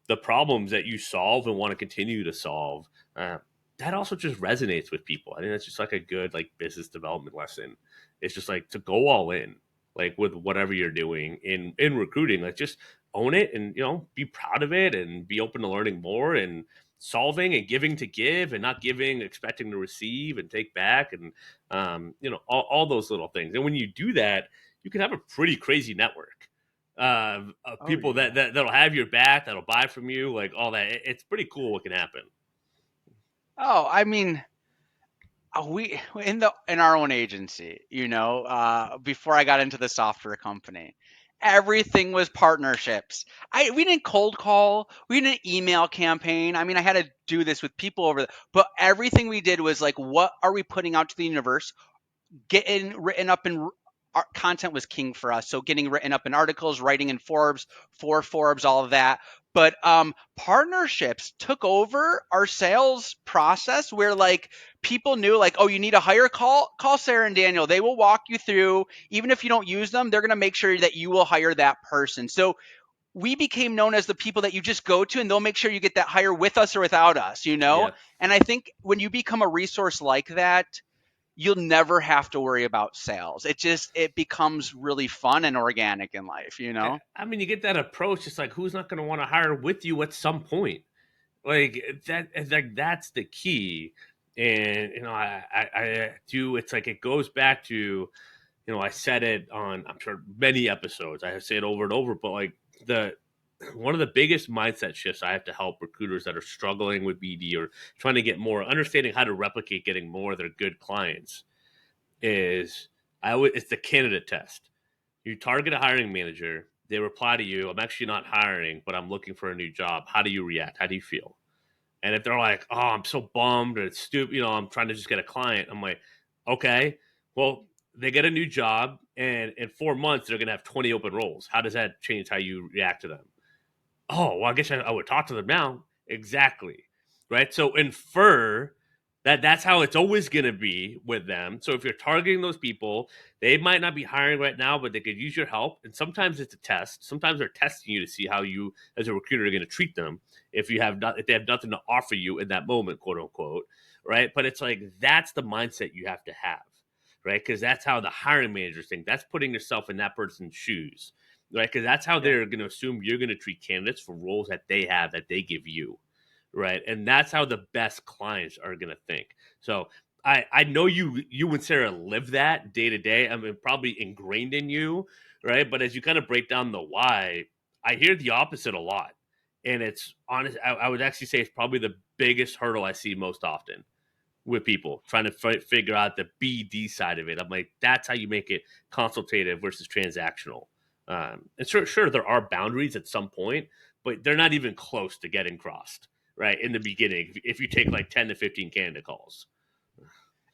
the problems that you solve and want to continue to solve. Uh, that also just resonates with people. I think that's just like a good like business development lesson. It's just like to go all in, like with whatever you're doing in recruiting. Like just own it and be proud of it and be open to learning more and solving and giving to give and not giving expecting to receive and take back and all those little things. And when you do that, you can have a pretty crazy network of Oh, people yeah. that'll have your back, that'll buy from you, like all that. It's pretty cool what can happen. Oh, I mean, we in our own agency, before I got into the software company, everything was partnerships. We didn't cold call, we didn't email campaign. I mean, I had to do this with people but everything we did was like, what are we putting out to the universe? Getting written up in our content was king for us. So getting written up in articles, writing in Forbes, for Forbes, all of that. But partnerships took over our sales process where like people knew like, oh, you need a hire, call Sarah and Daniel. They will walk you through. Even if you don't use them, they're gonna make sure that you will hire that person. So we became known as the people that you just go to and they'll make sure you get that hire with us or without us. Yeah. And I think when you become a resource like that, you'll never have to worry about sales. It becomes really fun and organic in life, you know? I mean, you get that approach. It's like, who's not going to want to hire with you at some point? Like that. Like that's the key. And I do. It's like it goes back to I said it on I'm sure many episodes. I have said it over and over, but like the one of the biggest mindset shifts I have to help recruiters that are struggling with BD or trying to get more, understanding how to replicate getting more of their good clients is it's the candidate test. You target a hiring manager, they reply to you, I'm actually not hiring, but I'm looking for a new job. How do you react? How do you feel? And if they're like, oh, I'm so bummed or it's stupid, I'm trying to just get a client, I'm like, okay, well, they get a new job and in 4 months they're going to have 20 open roles. How does that change how you react to them? Oh, well, I guess I would talk to them now. Exactly. Right. So infer that that's how it's always going to be with them. So if you're targeting those people, they might not be hiring right now, but they could use your help. And sometimes it's a test. Sometimes they're testing you to see how you, as a recruiter, are going to treat them if if they have nothing to offer you in that moment, quote unquote. Right. But it's like that's the mindset you have to have. Right. Because that's how the hiring managers think. That's putting yourself in that person's shoes, right? Because that's how Yeah. they're going to assume you're going to treat candidates for roles that they have that they give you, right? And that's how the best clients are going to think. So I know you and Sarah live that day to day. I mean, probably ingrained in you, right? But as you kind of break down the why, I hear the opposite a lot, and it's honest. I would actually say it's probably the biggest hurdle I see most often with people trying to figure out the BD side of it. I'm like, that's how you make it consultative versus transactional. And sure, there are boundaries at some point, but they're not even close to getting crossed, right? In the beginning, if you take like 10 to 15 candidate calls.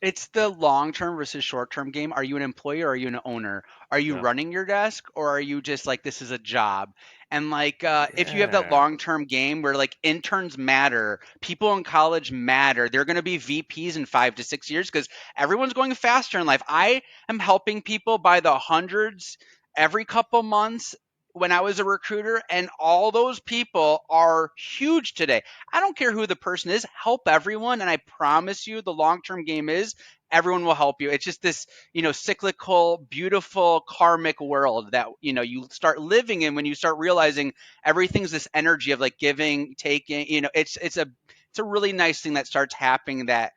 It's the long-term versus short-term game. Are you an employee or are you an owner? Are you Yeah. running your desk or are you just like this is a job? And like if you have that Yeah. long-term game where like interns matter, people in college matter. They're going to be VPs in 5 to 6 years because everyone's going faster in life. I am helping people by the hundreds every couple months when I was a recruiter, and all those people are huge today. I don't care who the person is, help everyone. And I promise you, the long term game is everyone will help you. It's just this, cyclical, beautiful, karmic world that, you start living in when you start realizing everything's this energy of like giving, taking, it's a really nice thing that starts happening that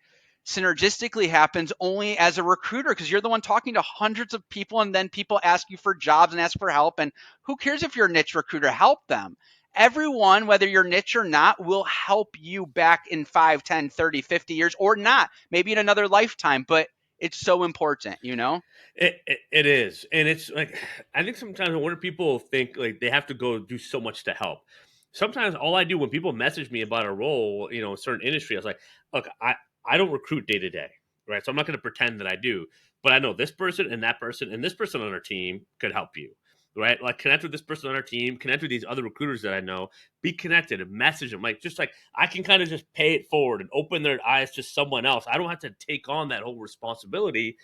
synergistically happens only as a recruiter because you're the one talking to hundreds of people and then people ask you for jobs and ask for help and who cares if you're a niche recruiter, help them. Everyone, whether you're niche or not, will help you back in 5, 10, 30, 50 years or not, maybe in another lifetime. But it's so important, you know? It is, and it's like I think sometimes I wonder people think like they have to go do so much to help. Sometimes all I do when people message me about a role, a certain industry, I was like, look, I don't recruit day to day, right? So I'm not going to pretend that I do, but I know this person and that person and this person on our team could help you, right? Like connect with this person on our team, connect with these other recruiters that I know, be connected and message them, like just like I can kind of just pay it forward and open their eyes to someone else. I don't have to take on that whole responsibility,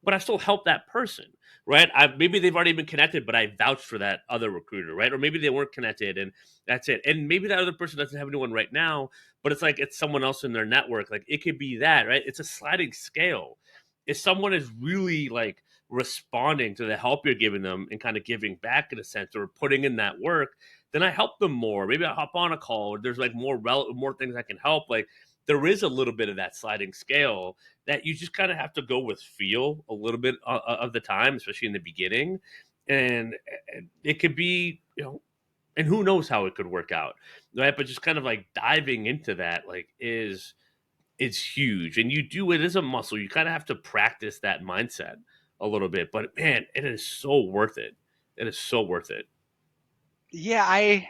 but I still help that person, right? Maybe they've already been connected, but I vouched for that other recruiter, right? Or maybe they weren't connected, and that's it. And maybe that other person doesn't have anyone right now, but it's like it's someone else in their network. Like it could be that, right? It's a sliding scale. If someone is really like responding to the help you're giving them and kind of giving back in a sense, or putting in that work, then I help them more. Maybe I hop on a call. Or there's like more things I can help. Like there is a little bit of that sliding scale that you just kind of have to go with feel a little bit of the time, especially in the beginning. And it could be, and who knows how it could work out, right? But just kind of like diving into that, like, is huge. And it is a muscle. You kind of have to practice that mindset a little bit. But man, it is so worth it. It is so worth it. Yeah,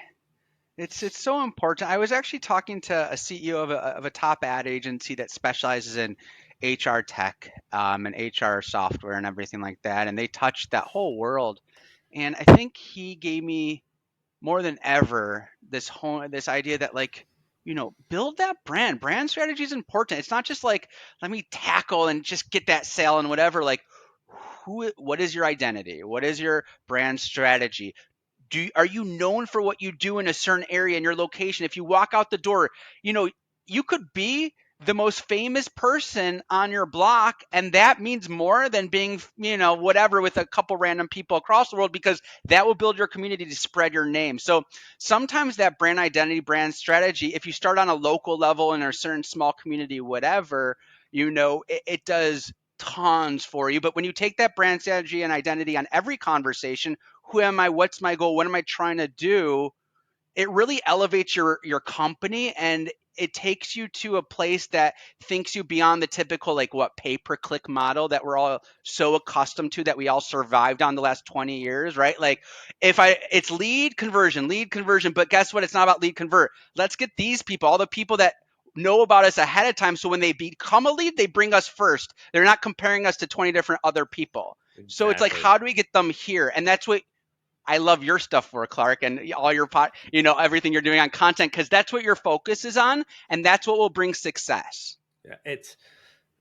it's so important. I was actually talking to a CEO of a top ad agency that specializes in HR tech and HR software and everything like that, and they touched that whole world. And I think he gave me more than ever this idea that like build that brand strategy is important. It's not just like let me tackle and just get that sale and whatever. Like what is your identity, what is your brand strategy? Are you known for what you do in a certain area in your location? If you walk out the door, you know you could be the most famous person on your block, and that means more than being, whatever, with a couple random people across the world, because that will build your community to spread your name. So sometimes that brand identity, brand strategy, if you start on a local level in a certain small community, whatever, it does tons for you. But when you take that brand strategy and identity on every conversation, who am I, what's my goal, what am I trying to do, it really elevates your company, and it takes you to a place that thinks you beyond the typical, like, what, pay-per-click model that we're all so accustomed to, that we all survived on the last 20 years, right? Like, it's lead conversion, but guess what? It's not about lead convert. Let's get these people, all the people that know about us ahead of time, so when they become a lead, they bring us first. They're not comparing us to 20 different other people. So it's like, Exactly. how do we get them here? And that's what I love your stuff for, Clark, and all your everything you're doing on content, because that's what your focus is on, and that's what will bring success. Yeah, it's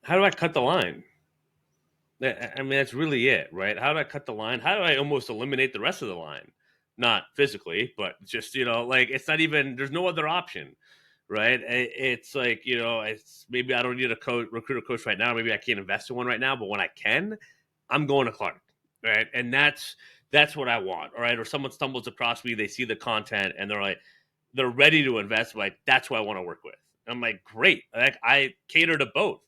how do I cut the line? I mean, that's really it, right? How do I cut the line? How do I almost eliminate the rest of the line? Not physically, but just, like it's not even, there's no other option, right? It's like, it's maybe I don't need a recruiter coach right now. Maybe I can't invest in one right now, but when I can, I'm going to Clark, right? And that's what I want, all right? Or someone stumbles across me, they see the content, and they're ready to invest. Like, that's who I want to work with. And I'm like, great. Like, I cater to both,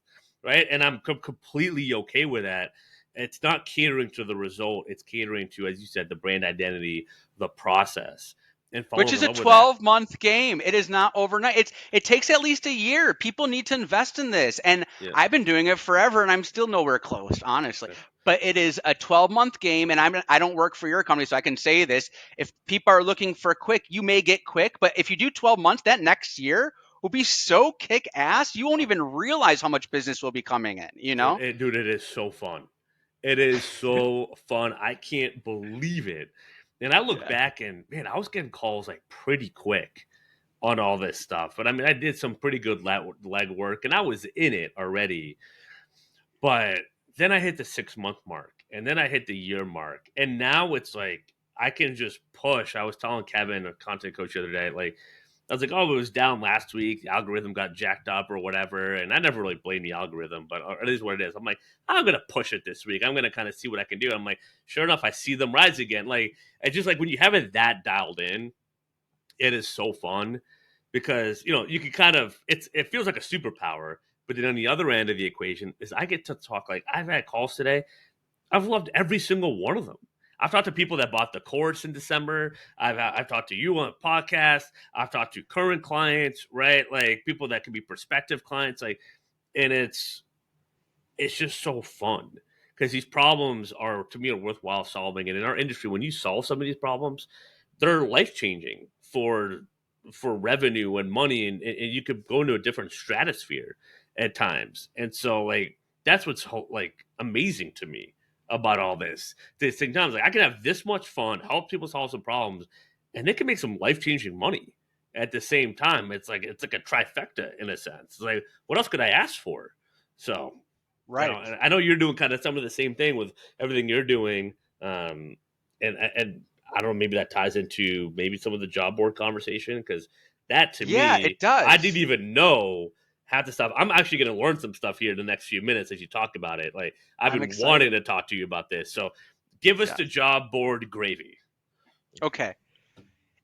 right? And I'm completely okay with that. It's not catering to the result. It's catering to, as you said, the brand identity, the process, and Which falling is in a love with that. 12-month game. It is not overnight. It takes at least a year. People need to invest in this. And Yeah. I've been doing it forever, and I'm still nowhere close, honestly. Yeah. But it is a 12-month game, and I don't work for your company, so I can say this. If people are looking for quick, you may get quick, but if you do 12 months, that next year will be so kick ass, you won't Oh, even realize how much business will be coming in? dude, it is so fun. It is so fun. I can't believe it. And I look Yeah. back and, man, I was getting calls like pretty quick on all this stuff. But I mean, I did some pretty good leg work and I was in it already. But then I hit the 6 month mark and then I hit the year mark. And now it's like I can just push. I was telling Kevin, a content coach, the other day, like, I was like, oh, it was down last week. The algorithm got jacked up or whatever. And I never really blame the algorithm, but it is what it is. I'm like, I'm going to push it this week. I'm going to kind of see what I can do. I'm like, sure enough, I see them rise again. Like, it's just like when you have it that dialed in, it is so fun because you can kind of it feels like a superpower. But then on the other end of the equation is I get to talk. Like, I've had calls today. I've loved every single one of them. I've talked to people that bought the course in December. I've talked to you on a podcast. I've talked to current clients, right? Like people that can be prospective clients. Like, and it's just so fun because these problems are, to me, are worthwhile solving. And in our industry, when you solve some of these problems, they're life changing for revenue and money, and you could go into a different stratosphere at times. And so, like, that's what's like amazing to me about all this. This thing, times like I can have this much fun, help people solve some problems, and they can make some life changing money at the same time. It's like a trifecta in a sense. It's like, what else could I ask for? So, Right. and I know you're doing kind of some of the same thing with everything you're doing. And I don't know, maybe that ties into maybe some of the job board conversation because that to Yeah, it me, I didn't does. even know half the stuff. I'm actually going to learn some stuff here in the next few minutes as you talk about it. Like, I've I'm been wanting excited. to talk to you about this. So give us Yeah. the job board gravy. Okay.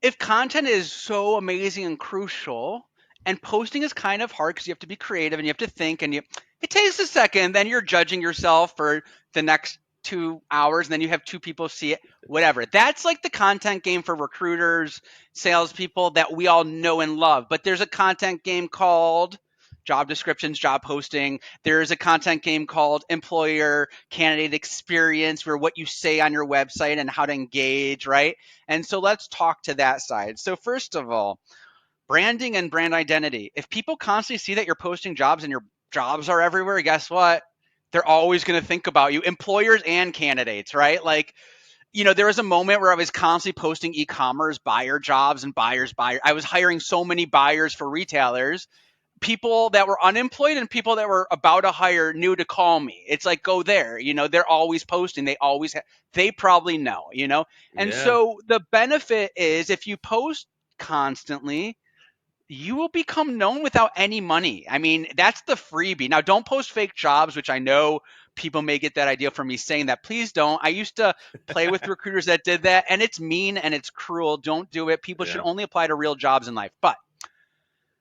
If content is so amazing and crucial, and posting is kind of hard because you have to be creative and you have to think, and it takes a second, then you're judging yourself for the next 2 hours, and then you have two people see it, whatever. That's like the content game for recruiters, salespeople that we all know and love. But there's a content game called job descriptions, job posting. There's a content game called employer candidate experience, where what you say on your website and how to engage, right? And so let's talk to that side. So, first of all, branding and brand identity. If people constantly see that you're posting jobs and your jobs are everywhere, guess what? They're always going to think about you, employers and candidates, right? Like, there was a moment where I was constantly posting e-commerce buyer jobs and buyer. I was hiring so many buyers for retailers. People that were unemployed and people that were about to hire knew to call me. It's like, go there. They're always posting. They probably know. And Yeah. so the benefit is, if you post constantly, you will become known without any money. I mean, that's the freebie. Now, don't post fake jobs, which I know people may get that idea from me saying that. Please don't. I used to play with recruiters that did that, and it's mean and it's cruel. Don't do it. People should Yeah. only apply to real jobs in life. But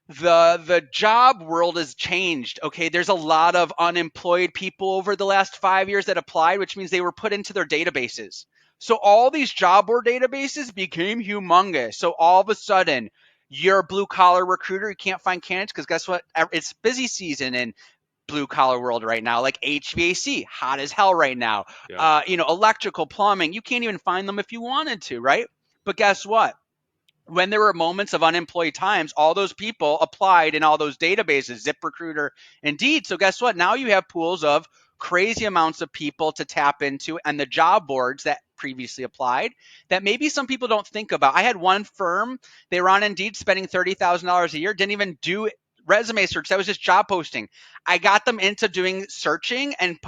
the job world has changed. Okay, there's a lot of unemployed people over the last 5 years that applied, which means they were put into their databases. So all these job board databases became humongous. So all of a sudden, you're a blue collar recruiter. You can't find candidates because guess what? It's busy season in blue collar world right now. Like HVAC, hot as hell right now. Yep. Electrical, plumbing. You can't even find them if you wanted to, right? But guess what? When there were moments of unemployed times, all those people applied in all those databases, ZipRecruiter, Indeed. So guess what? Now you have pools of crazy amounts of people to tap into and the job boards that previously applied that maybe some people don't think about. I had one firm, they were on Indeed spending $30,000 a year, didn't even do resume search. That was just job posting. I got them into doing searching and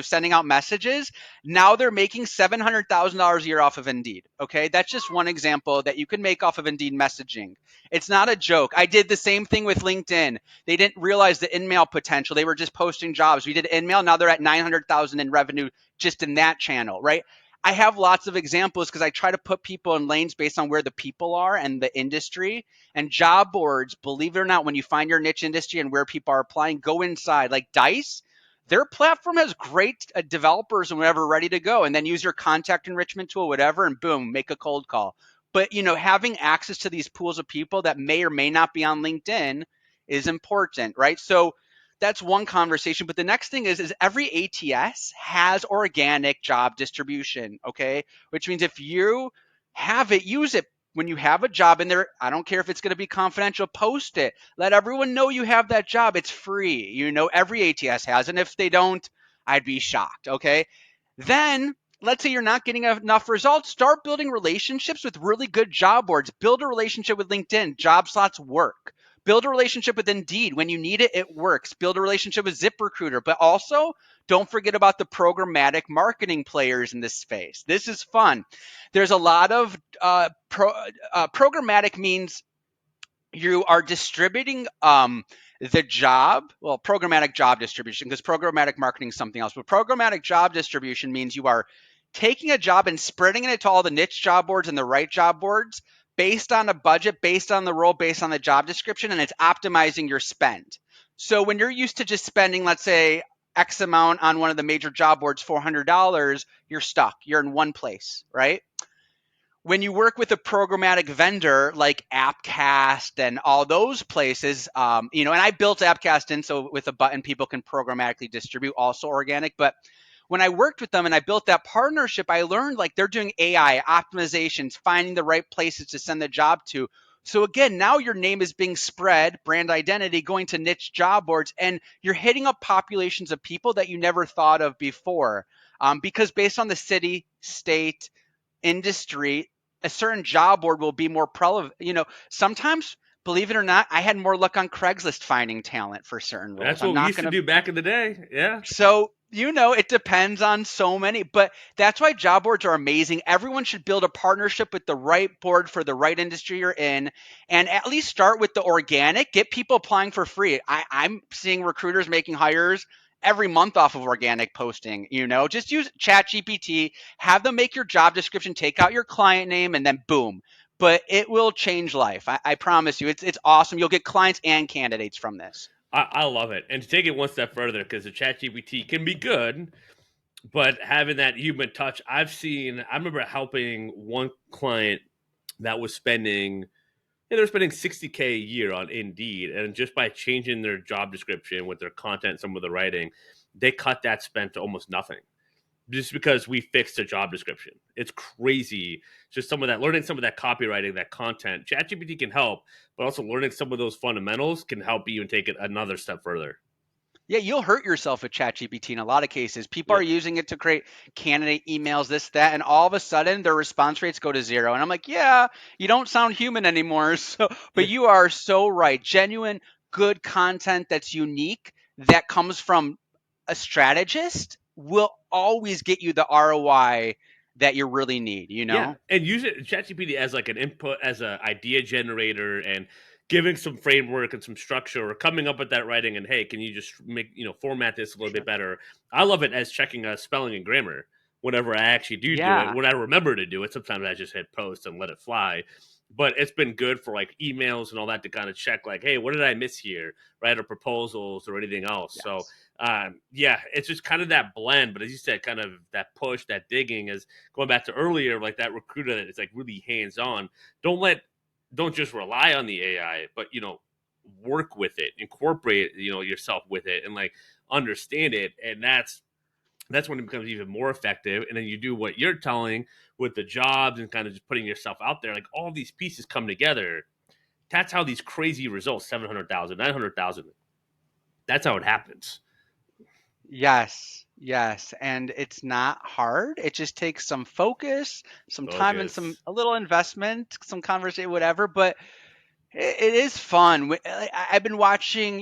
sending out messages. Now they're making $700,000 a year off of Indeed. Okay. That's just one example that you can make off of Indeed messaging. It's not a joke. I did the same thing with LinkedIn. They didn't realize the in-mail potential. They were just posting jobs. We did in-mail. Now they're at 900,000 in revenue just in that channel, right? I have lots of examples because I try to put people in lanes based on where the people are and the industry. And job boards, believe it or not, when you find your niche industry and where people are applying, go inside. Like Dice, their platform has great developers and whatever ready to go, and then use your contact enrichment tool, whatever, and boom, make a cold call. But having access to these pools of people that may or may not be on LinkedIn is important, right? So that's one conversation. But the next thing is every ATS has organic job distribution, okay? Which means if you have it, use it. When you have a job in there, I don't care if it's going to be confidential, post it. Let everyone know you have that job. It's free. Every ATS has. And if they don't, I'd be shocked, okay? Then let's say you're not getting enough results, start building relationships with really good job boards. Build a relationship with LinkedIn. Job slots work. Build a relationship with Indeed. When you need it, it works. Build a relationship with ZipRecruiter. But also, don't forget about the programmatic marketing players in this space. This is fun. There's a lot of programmatic means you are distributing the job, well, programmatic job distribution, because programmatic marketing is something else. But programmatic job distribution means you are taking a job and spreading it to all the niche job boards and the right job boards based on a budget, based on the role, based on the job description, and it's optimizing your spend. So when you're used to just spending, let's say, X amount on one of the major job boards, $400, you're stuck. You're in one place, right? When you work with a programmatic vendor like Appcast and all those places, and I built Appcast in so with a button people can programmatically distribute, also organic. But when I worked with them and I built that partnership, I learned like they're doing AI optimizations, finding the right places to send the job to. So again, now your name is being spread, brand identity, going to niche job boards, and you're hitting up populations of people that you never thought of before. Because based on the city, state, industry, a certain job board will be more prevalent. Sometimes, believe it or not, I had more luck on Craigslist finding talent for certain roles. That's I'm what we not used to going to do back in the day. Yeah. so, it depends on so many, but that's why job boards are amazing. Everyone should build a partnership with the right board for the right industry you're in, and at least start with the organic. Get people applying for free. I'm seeing recruiters making hires every month off of organic posting. Just use ChatGPT, have them make your job description, take out your client name, and then boom. But it will change life. I promise you. It's awesome. You'll get clients and candidates from this. I love it. And to take it one step further, because the chat GPT can be good, but having that human touch, I remember helping one client that was spending, they were spending 60K a year on Indeed. And just by changing their job description with their content, some of the writing, they cut that spend to almost nothing just because we fixed a job description. It's crazy. Just some of that, learning some of that copywriting, that content. ChatGPT can help, but also learning some of those fundamentals can help even take it another step further. Yeah, you'll hurt yourself with ChatGPT in a lot of cases. People are Yep. using it to create candidate emails, this, that, and all of a sudden their response rates go to zero. And I'm like, yeah, you don't sound human anymore. So, but Yeah. you are so right. Genuine, good content that's unique that comes from a strategist will always get you the ROI that you really need, Yeah. And use it ChatGPT as like an input, as an idea generator, and giving some framework and some structure, or coming up with that writing, and hey, can you just make, format this a little bit Sure. better. I love it as checking spelling and grammar whenever I actually do it. Yeah. When I remember to do it, sometimes I just hit post and let it fly. But it's been good for like emails and all that to kind of check, like, hey, what did I miss here, right? Or proposals or anything else. So, Yes. yeah, it's just kind of that blend. But as you said, kind of that push, that digging, is going back to earlier, like that recruiter that is like really hands on. Don't let, don't just rely on the AI, but work with it, incorporate yourself with it, and like understand it, and that's when it becomes even more effective. And then you do what you're telling with the jobs and kind of just putting yourself out there. Like all these pieces come together. That's how these crazy results, 700,000, 900,000. That's how it happens. Yes. Yes. And it's not hard. It just takes some focus, some time, and some Focus. a little investment, some conversation, whatever. But it is fun. I've been watching,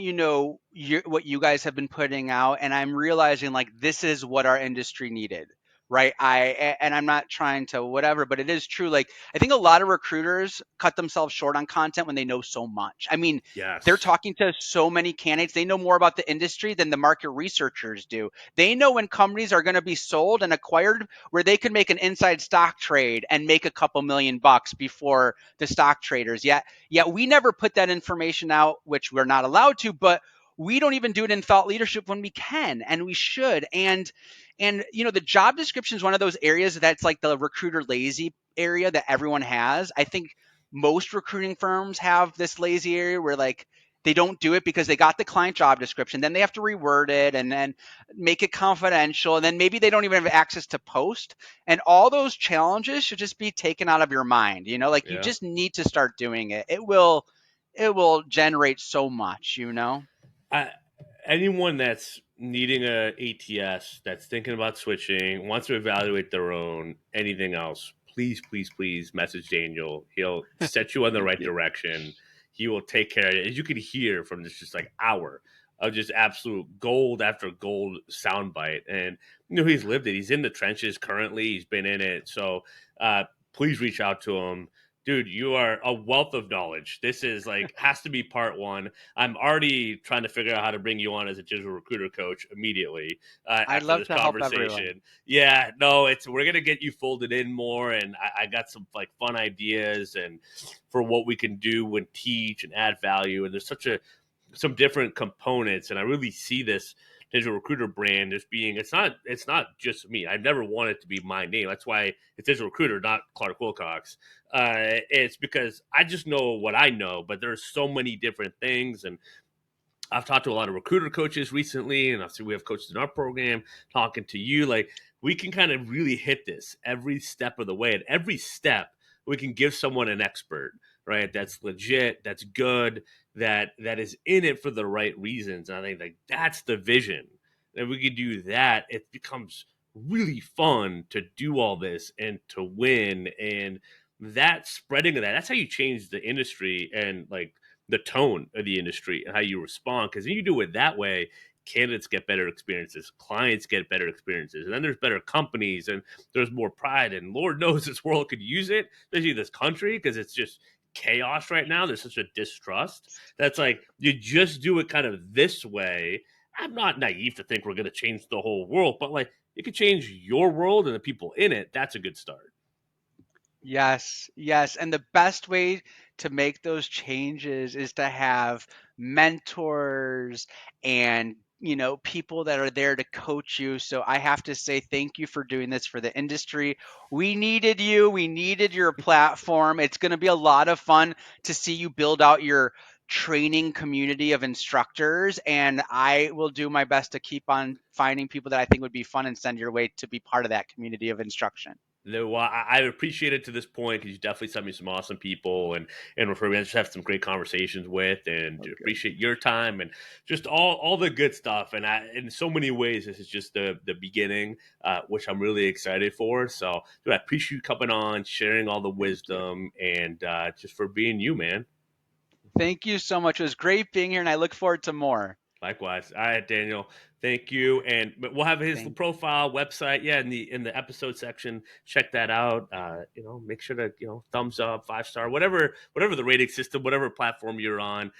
what you guys have been putting out, and I'm realizing like this is what our industry needed, right? And I'm not trying to whatever, but it is true. Like I think a lot of recruiters cut themselves short on content when they know so much. I mean, they're Yes. talking to so many candidates. They know more about the industry than the market researchers do. They know when companies are going to be sold and acquired, where they could make an inside stock trade and make a couple $1,000,000 before the stock traders. Yet we never put that information out, which we're not allowed to, but we don't even do it in thought leadership when we can, and we should. And the job description is one of those areas that's like the recruiter lazy area that everyone has. I think most recruiting firms have this lazy area where like they don't do it because they got the client job description, then they have to reword it and then make it confidential, and then maybe they don't even have access to post. And all those challenges should just be taken out of your mind. Like you Yeah. just need to start doing it. It will generate so much. I, Anyone that's needing a ATS, that's thinking about switching, wants to evaluate their own, anything else, please, please, please message Daniel. He'll set you on the Thank right you. direction. He will take care of it. As you can hear from this just like hour of just absolute gold after gold soundbite. And he's lived it. He's in the trenches currently. He's been in it. So please reach out to him. Dude, you are a wealth of knowledge. This is like has to be part one. I'm already trying to figure out how to bring you on as a digital recruiter coach immediately I'd after love this to help everyone. conversation. Yeah, no, it's we're gonna get you folded in more, and I got some like fun ideas and for what we can do and teach and add value. And there's such a some different components, and I really see this digital recruiter brand as being it's not just me. I've never wanted to be my name. That's why it's digital recruiter, not Clark Willcox. It's because I just know what I know, but there's so many different things. And I've talked to a lot of recruiter coaches recently, and I see we have coaches in our program talking to you. Like we can kind of really hit this every step of the way. At every step, we can give someone an expert, right? That's legit, that's good, that is in it for the right reasons. And I think like that's the vision. And if we can do that, it becomes really fun to do all this and to win. And that spreading of that's how you change the industry and like the tone of the industry and how you respond. Because you do it that way, candidates get better experiences, clients get better experiences, and then there's better companies and there's more pride. And Lord knows this world could use it, especially this country, because it's just chaos right now. There's such a distrust that's like you just do it kind of this way. I'm not naive to think we're going to change the whole world, but like you could change your world and the people in it. That's a good start. Yes, yes. And the best way to make those changes is to have mentors and, people that are there to coach you. So I have to say thank you for doing this for the industry. We needed you. We needed your platform. It's going to be a lot of fun to see you build out your training community of instructors. And I will do my best to keep on finding people that I think would be fun and send your way to be part of that community of instruction. Well, I appreciate it to this point because you definitely sent me some awesome people and refer me. I just have some great conversations with, and Oh, good. appreciate your time and just all the good stuff. And in so many ways, this is just the beginning, which I'm really excited for. So, dude, I appreciate you coming on, sharing all the Thank you. wisdom, and just for being you, man. Thank you so much. It was great being here, and I look forward to more. Likewise. All right, Daniel. Thank you. And we'll have his Thank profile website, in the episode section. Check that out. Make sure to thumbs up, 5-star, whatever the rating system, whatever platform you're on.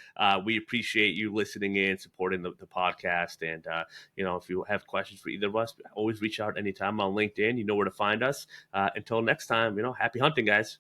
We appreciate you listening in, supporting the podcast. And if you have questions for either of us, always reach out anytime on LinkedIn. You know where to find us. Until next time, happy hunting, guys.